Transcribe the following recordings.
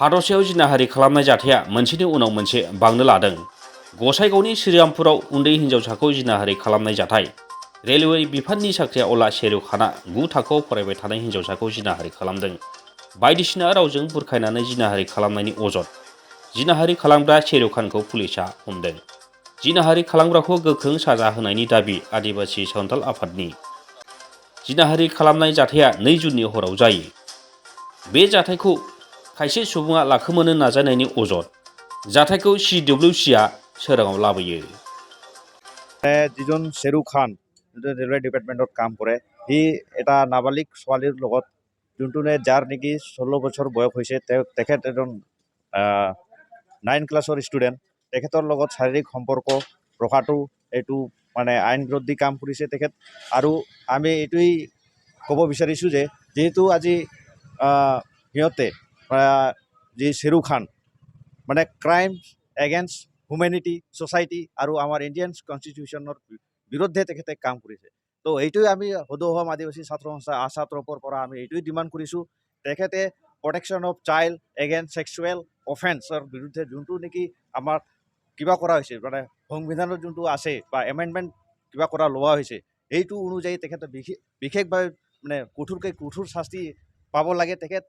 हादरसायाव जिनाहारि खालामनाय जाथाया मोनसेनि उनाव मोनसे बांनो लादों। गसाइगावनि श्रीरामपुराव उन्दै हिन्जावसाखौ जिनाहारि खालामनाय जाथाय। रेलवे बिफाननि साख्रिआवला शेरुख खानआ 9 थाखोआव फरायबाय थानाय हिन्जावसाखौ जिनाहारि खालामदों। बायदिसिना रावजों बुरखायनानै जिनाहारि खालामनायनि अजद। जिनाहारि खालामग्रा शेरुख खानखौ पुलिसआ हमदों। जिनाहारि खालामग्राखौ गोख्रों साजा होनायनि दाबि आदिबासि सावथाल आफादनि। जिनाहारि खालामनाय जाथाया 2 जुननि हराव जायो। बे जाथायखौ खायसे सुबुङा लाखोमानो नाजानायनि अजद। जाथायखौ CWCआ सोराङाव लाबोयो। যিজন शेरुख খান ৰেলৱে ডিপাৰ্টমেণ্টত কাম কৰে, সি এটা নাবালিক ছোৱালীৰ লগত যোনটোনে যাৰ নেকি 16 বছৰ বয়স হৈছে, তেখেত এজন 9 ক্লাছৰ ষ্টুডেণ্ট। তেখেতৰ লগত শাৰীৰিক সম্পৰ্ক ৰখাটো এইটো মানে আইন বিৰোধী কাম কৰিছে তেখেত। আৰু আমি এইটোৱেই ক'ব বিচাৰিছোঁ যে যিহেতু আজি সিহঁতে যি शेरुख খান মানে ক্ৰাইম এগেইনষ্ট হিউমেনিটি সোসাইটি আৰু আমাৰ ইণ্ডিয়ান কনষ্টিটিউশ্যনৰ বিৰুদ্ধে তেখেতে কাম কৰিছে। তো এইটোৱে আমি সদৌ অসম আদিবাসী ছাত্ৰ সংস্থা আশা তৰফৰ পৰা আমি এইটোৱে ডিমাণ্ড কৰিছোঁ, তেখেতে protection of child against sexual অফেন্সৰ বিৰুদ্ধে যোনটো নেকি আমাৰ কিবা কৰা হৈছে, মানে সংবিধানত যোনটো আছে বা এমেণ্ডমেণ্ট কিবা কৰা লোৱা হৈছে, এইটো অনুযায়ী তেখেতে বিশেষভাৱে মানে কঠোৰ শাস্তি পাব লাগে। তেখেত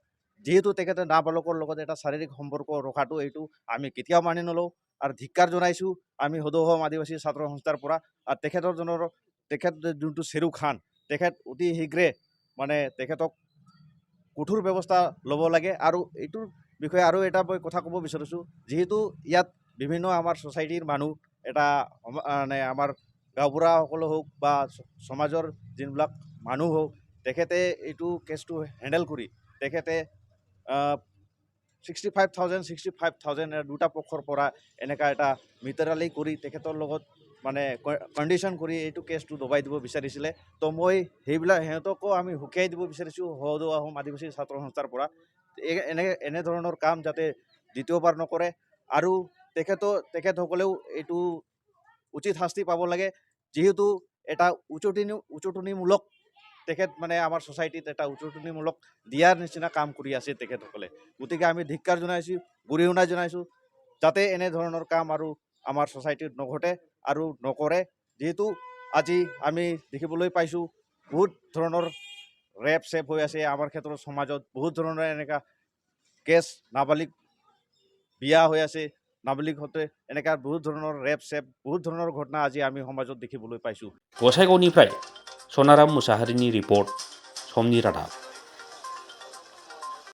যিহেতু তেখেতে নাবালকৰ লগত এটা শাৰীৰিক সম্পৰ্ক ৰখাটো এইটো আমি কেতিয়াও মানি নলওঁ আৰু ধিক্কাৰ জনাইছোঁ আমি সদৌ অসম আদিবাসী ছাত্ৰ সংস্থাৰ পৰা। আৰু তেখেত যোনটো शेरुख খান, তেখেত অতি শীঘ্ৰে মানে তেখেতক কঠোৰ ব্যৱস্থা ল'ব লাগে। আৰু এইটোৰ বিষয়ে আৰু এটা মই কথা ক'ব বিচাৰিছোঁ, যিহেতু ইয়াত বিভিন্ন আমাৰ ছ'চাইটিৰ মানুহ এটা মানে আমাৰ গাঁওবুঢ়াসকলে হওক বা সমাজৰ যোনবিলাক মানুহ হওক, তেখেতে এইটো কেছটো হেণ্ডেল কৰি তেখেতে 65,000 দুটা পক্ষৰ পৰা এনেকুৱা এটা মিতাৰালি কৰি তেখেতৰ লগত মানে কণ্ডিশ্যন কৰি এইটো কেছটো দবাই দিব বিচাৰিছিলে। তো মই সিহঁতকো আমি সকীয়াই দিব বিচাৰিছোঁ সদৌ অসম আদিবাসী ছাত্ৰ সংস্থাৰ পৰা, এনেধৰণৰ কাম যাতে দ্বিতীয়বাৰ নকৰে। আৰু তেখেতসকলেও এইটো উচিত শাস্তি পাব লাগে, যিহেতু এটা উচতনিমূলক তেখেত মানে আমাৰ ছ'চাইটিত এটা উচতনিমূলক দিয়াৰ নিচিনা কাম কৰি আছে তেখেতসকলে। গতিকে আমি ধিক্কাৰ জনাইছোঁ, গৰিহণা জনাইছোঁ, যাতে এনেধৰণৰ কাম আৰু আমাৰ ছ'চাইটিত নঘটে আৰু নকৰে। যিহেতু আজি আমি দেখিবলৈ পাইছোঁ বহুত ধৰণৰ ৰেপ চেপ হৈ আছে আমাৰ ক্ষেত্ৰত, সমাজত বহুত ধৰণৰ এনেকুৱা কেছ, নাবালিক বিয়া হৈ আছে, নাবালিক হতে এনেকুৱা বহুত ধৰণৰ ৰেপ চেপ, বহুত ধৰণৰ ঘটনা আজি আমি সমাজত দেখিবলৈ পাইছোঁ। गसाइगावनिफ्राय सनाराम मुसाहारिनि रिपर्ट, समनि रादाब।